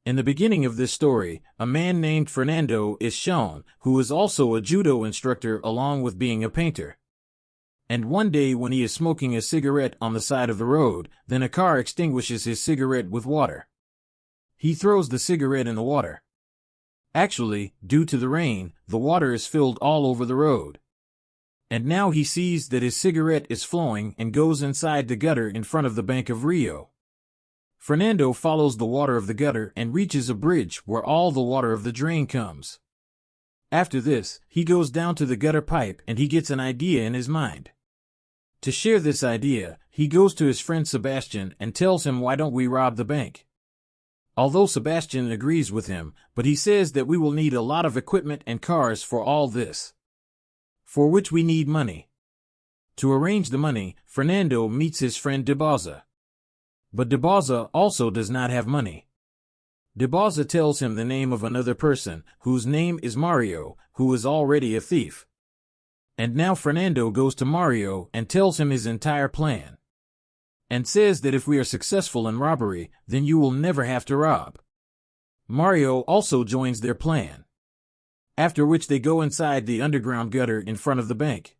In the beginning of this story, a man named Fernando is shown, who is also a judo instructor along with being a painter. And one day when he is smoking a cigarette on the side of the road, then a car extinguishes his cigarette with water. He throws the cigarette in the water. Actually, due to the rain, the water is filled all over the road. And now he sees that his cigarette is flowing and goes inside the gutter in front of the Bank of Rio. Fernando follows the water of the gutter and reaches a bridge where all the water of the drain comes. After this, he goes down to the gutter pipe and he gets an idea in his mind. To share this idea, he goes to his friend Sebastian and tells him, "Why don't we rob the bank?" Although Sebastian agrees with him, but he says that we will need a lot of equipment and cars for all this, for which we need money. To arrange the money, Fernando meets his friend Debaza. But Debaza also does not have money. Debaza tells him the name of another person, whose name is Mario, who is already a thief. And now Fernando goes to Mario and tells him his entire plan. And says that if we are successful in robbery, then you will never have to rob. Mario also joins their plan. After which they go inside the underground gutter in front of the bank.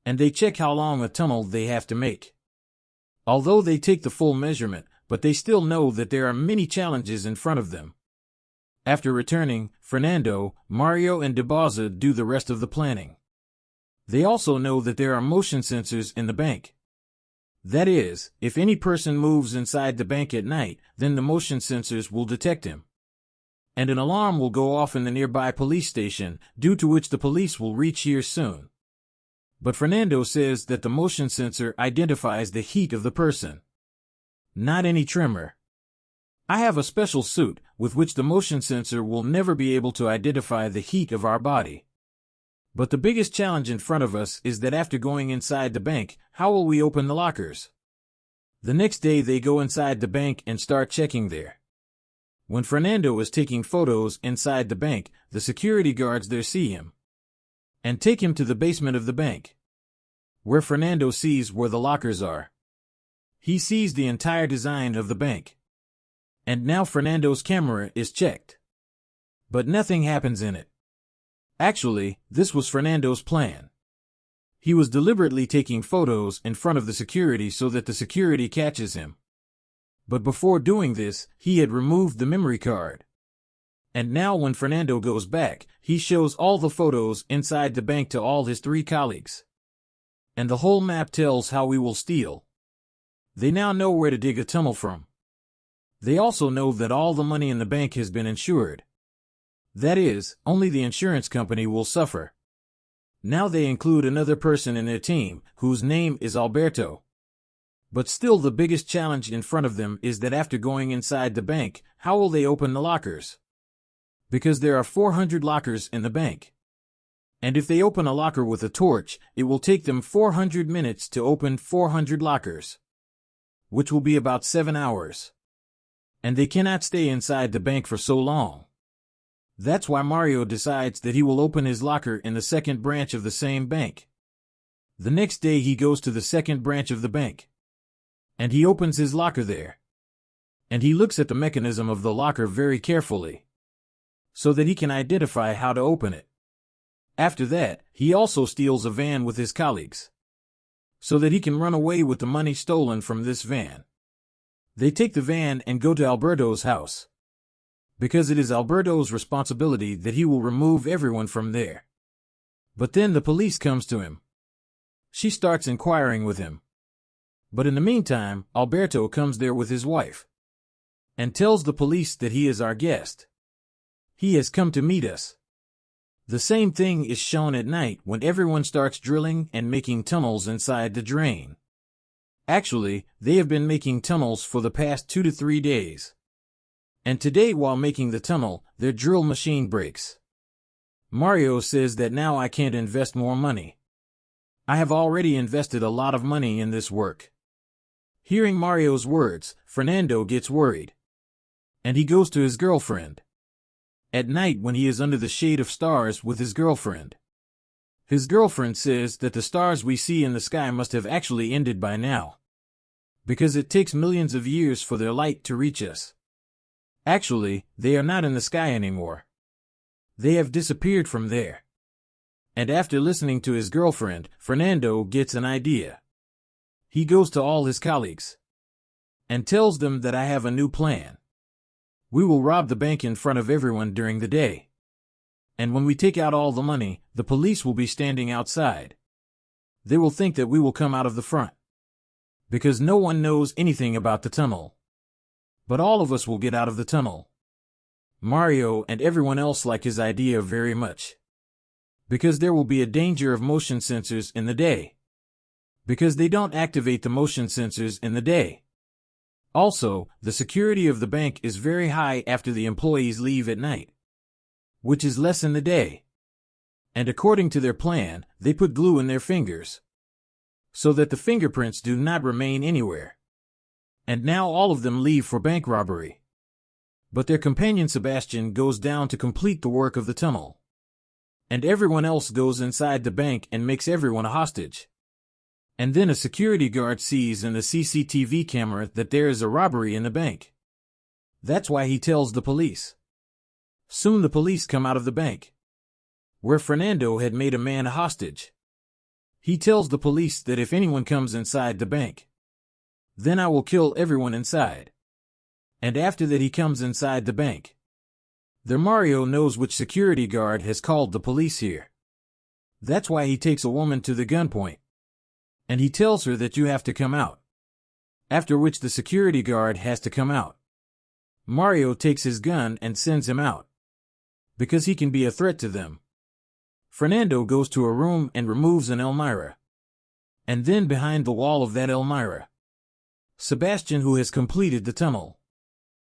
And they check how long a tunnel they have to make. Although they take the full measurement, but they still know that there are many challenges in front of them. After returning, Fernando, Mario and Debaza do the rest of the planning. They also know that there are motion sensors in the bank. That is, if any person moves inside the bank at night, then the motion sensors will detect him. And an alarm will go off in the nearby police station, due to which the police will reach here soon. But Fernando says that the motion sensor identifies the heat of the person, not any tremor. I have a special suit, with which the motion sensor will never be able to identify the heat of our body. But the biggest challenge in front of us is that after going inside the bank, how will we open the lockers? The next day they go inside the bank and start checking there. When Fernando is taking photos inside the bank, the security guards there see him and take him to the basement of the bank, where Fernando sees where the lockers are. He sees the entire design of the bank. And now Fernando's camera is checked. But nothing happens in it. Actually, this was Fernando's plan. He was deliberately taking photos in front of the security so that the security catches him. But before doing this, he had removed the memory card. And now when Fernando goes back, he shows all the photos inside the bank to all his 3 colleagues. And the whole map tells how we will steal. They now know where to dig a tunnel from. They also know that all the money in the bank has been insured. That is, only the insurance company will suffer. Now they include another person in their team, whose name is Alberto. But still the biggest challenge in front of them is that after going inside the bank, how will they open the lockers? Because there are 400 lockers in the bank. And if they open a locker with a torch, it will take them 400 minutes to open 400 lockers, which will be about 7 hours. And they cannot stay inside the bank for so long. That's why Mario decides that he will open his locker in the second branch of the same bank. The next day he goes to the second branch of the bank. And he opens his locker there. And he looks at the mechanism of the locker very carefully, so that he can identify how to open it. After that, he also steals a van with his colleagues, so that he can run away with the money stolen from this van. They take the van and go to Alberto's house, because it is Alberto's responsibility that he will remove everyone from there. But then the police comes to him. She starts inquiring with him. But in the meantime, Alberto comes there with his wife and tells the police that he is our guest. He has come to meet us. The same thing is shown at night when everyone starts drilling and making tunnels inside the drain. Actually, they have been making tunnels for the past 2 to 3 days. And today while making the tunnel, their drill machine breaks. Mario says that now I can't invest more money. I have already invested a lot of money in this work. Hearing Mario's words, Fernando gets worried. And he goes to his girlfriend. At night when he is under the shade of stars with his girlfriend. His girlfriend says that the stars we see in the sky must have actually ended by now, because it takes millions of years for their light to reach us. Actually, they are not in the sky anymore. They have disappeared from there. And after listening to his girlfriend, Fernando gets an idea. He goes to all his colleagues and tells them that I have a new plan. We will rob the bank in front of everyone during the day. And when we take out all the money, the police will be standing outside. They will think that we will come out of the front, because no one knows anything about the tunnel. But all of us will get out of the tunnel. Mario and everyone else like his idea very much, because there will be a danger of motion sensors in the day, because they don't activate the motion sensors in the day. Also, the security of the bank is very high after the employees leave at night, which is less in the day. And according to their plan, they put glue in their fingers, so that the fingerprints do not remain anywhere. And now all of them leave for bank robbery. But their companion Sebastian goes down to complete the work of the tunnel. And everyone else goes inside the bank and makes everyone a hostage. And then a security guard sees in the CCTV camera that there is a robbery in the bank. That's why he tells the police. Soon the police come out of the bank, where Fernando had made a man a hostage. He tells the police that if anyone comes inside the bank, then I will kill everyone inside. And after that he comes inside the bank. There Mario knows which security guard has called the police here. That's why he takes a woman to the gunpoint. And he tells her that you have to come out. After which the security guard has to come out. Mario takes his gun and sends him out, because he can be a threat to them. Fernando goes to a room and removes an Elmira. And then behind the wall of that Elmira, Sebastian, who has completed the tunnel.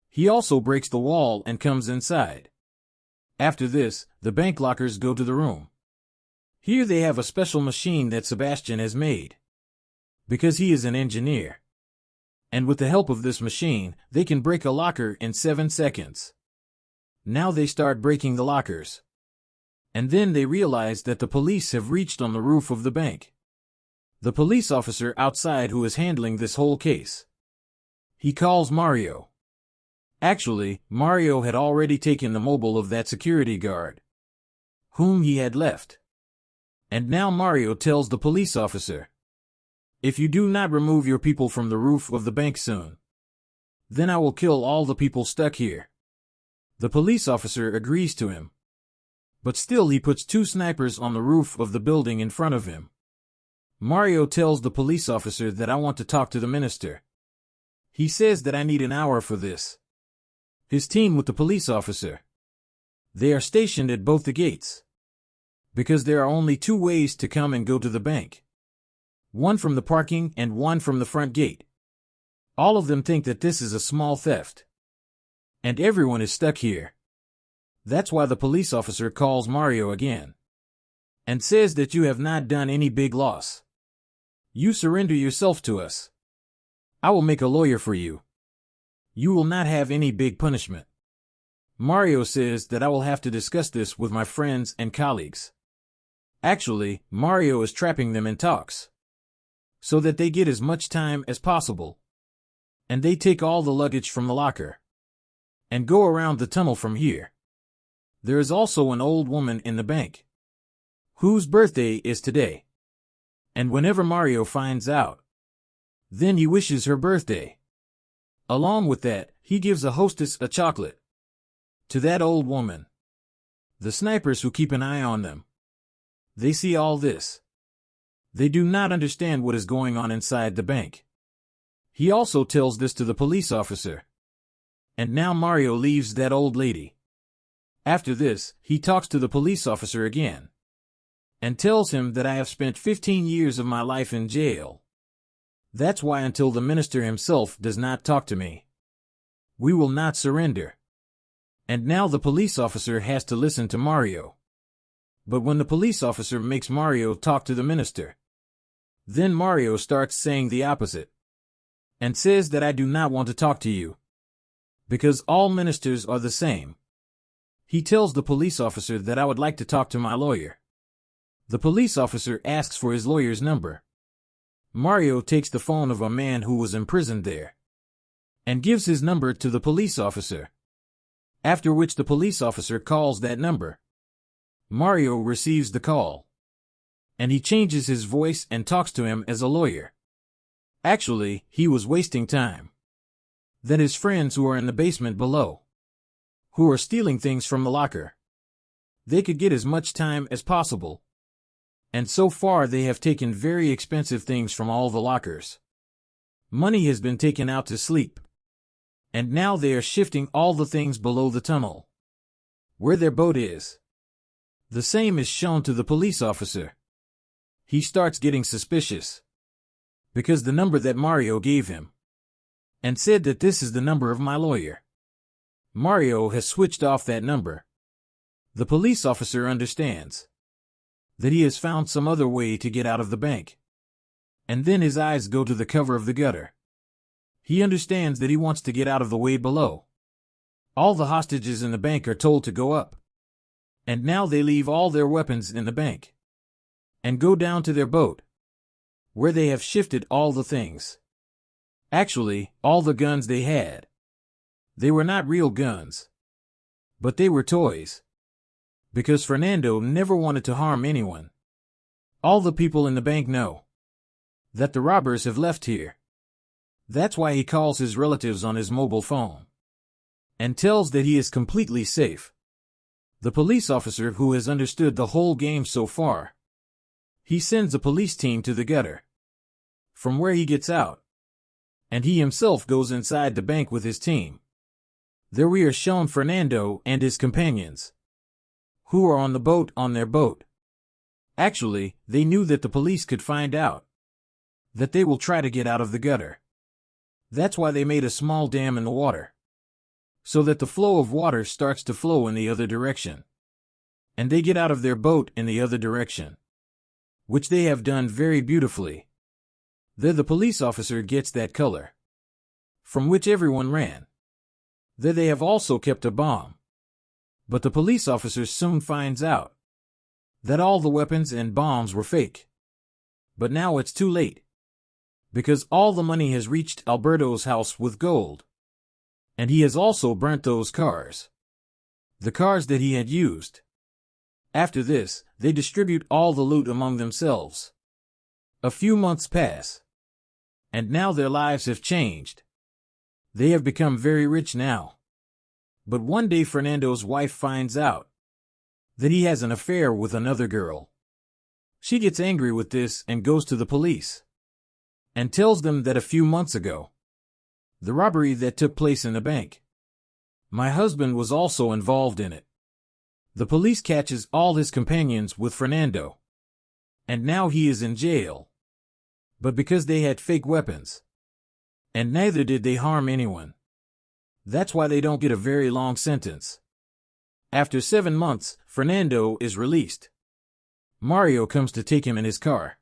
He also breaks the wall and comes inside. After this, the bank lockers go to the room. Here they have a special machine that Sebastian has made, because he is an engineer. And with the help of this machine, they can break a locker in 7 seconds. Now they start breaking the lockers. And then they realize that the police have reached on the roof of the bank. The police officer outside who is handling this whole case. He calls Mario. Actually, Mario had already taken the mobile of that security guard, whom he had left. And now Mario tells the police officer, if you do not remove your people from the roof of the bank soon, then I will kill all the people stuck here. The police officer agrees to him. But still he puts 2 snipers on the roof of the building in front of him. Mario tells the police officer that I want to talk to the minister. He says that I need an hour for this. His team with the police officer. They are stationed at both the gates, because there are only 2 ways to come and go to the bank. One from the parking and one from the front gate. All of them think that this is a small theft. And everyone is stuck here. That's why the police officer calls Mario again and says that you have not done any big loss. You surrender yourself to us. I will make a lawyer for you. You will not have any big punishment. Mario says that I will have to discuss this with my friends and colleagues. Actually, Mario is trapping them in talks, so that they get as much time as possible. And they take all the luggage from the locker and go around the tunnel from here. There is also an old woman in the bank, whose birthday is today. And whenever Mario finds out, then he wishes her birthday. Along with that, he gives a hostess a chocolate to that old woman. The snipers who keep an eye on them, they see all this. They do not understand what is going on inside the bank. He also tells this to the police officer. And now Mario leaves that old lady. After this, he talks to the police officer again and tells him that I have spent 15 years of my life in jail. That's why until the minister himself does not talk to me, we will not surrender. And now the police officer has to listen to Mario. But when the police officer makes Mario talk to the minister, then Mario starts saying the opposite and says that I do not want to talk to you, because all ministers are the same. He tells the police officer that I would like to talk to my lawyer. The police officer asks for his lawyer's number. Mario takes the phone of a man who was imprisoned there and gives his number to the police officer. After which the police officer calls that number. Mario receives the call. And he changes his voice and talks to him as a lawyer. Actually, he was wasting time. Then his friends who are in the basement below, who are stealing things from the locker, they could get as much time as possible. And so far they have taken very expensive things from all the lockers. Money has been taken out to sleep. And now they are shifting all the things below the tunnel, where their boat is. The same is shown to the police officer. He starts getting suspicious, because the number that Mario gave him, and said that this is the number of my lawyer. Mario has switched off that number. The police officer understands that he has found some other way to get out of the bank. And then his eyes go to the cover of the gutter. He understands that he wants to get out of the way below. All the hostages in the bank are told to go up. And now they leave all their weapons in the bank and go down to their boat, where they have shifted all the things. Actually, all the guns they had, they were not real guns, but they were toys. Because Fernando never wanted to harm anyone. All the people in the bank know that the robbers have left here. That's why he calls his relatives on his mobile phone and tells that he is completely safe. The police officer who has understood the whole game so far, he sends a police team to the gutter, from where he gets out, and he himself goes inside the bank with his team. There we are shown Fernando and his companions, who are on the boat on their boat. Actually, they knew that the police could find out that they will try to get out of the gutter. That's why they made a small dam in the water, so that the flow of water starts to flow in the other direction, and they get out of their boat in the other direction, which they have done very beautifully. There the police officer gets that color, from which everyone ran. There they have also kept a bomb. But the police officer soon finds out that all the weapons and bombs were fake. But now it's too late, because all the money has reached Alberto's house with gold. And he has also burnt those cars, the cars that he had used. After this, they distribute all the loot among themselves. A few months pass, and now their lives have changed. They have become very rich now. But one day Fernando's wife finds out that he has an affair with another girl. She gets angry with this and goes to the police and tells them that a few months ago, the robbery that took place in the bank, my husband was also involved in it. The police catches all his companions with Fernando, and now he is in jail. But because they had fake weapons, and neither did they harm anyone, that's why they don't get a very long sentence. After 7 months, Fernando is released. Mario comes to take him in his car.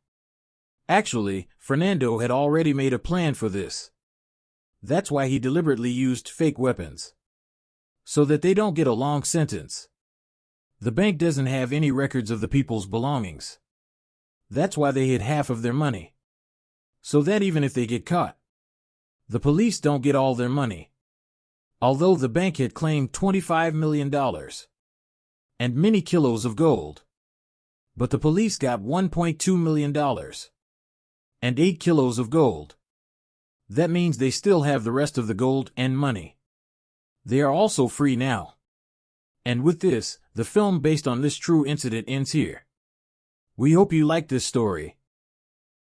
Actually, Fernando had already made a plan for this. That's why he deliberately used fake weapons, so that they don't get a long sentence. The bank doesn't have any records of the people's belongings. That's why they hid half of their money, so that even if they get caught, the police don't get all their money. Although the bank had claimed $25 million and many kilos of gold, but the police got $1.2 million and 8 kilos of gold. That means they still have the rest of the gold and money. They are also free now. And with this, the film based on this true incident ends here. We hope you liked this story.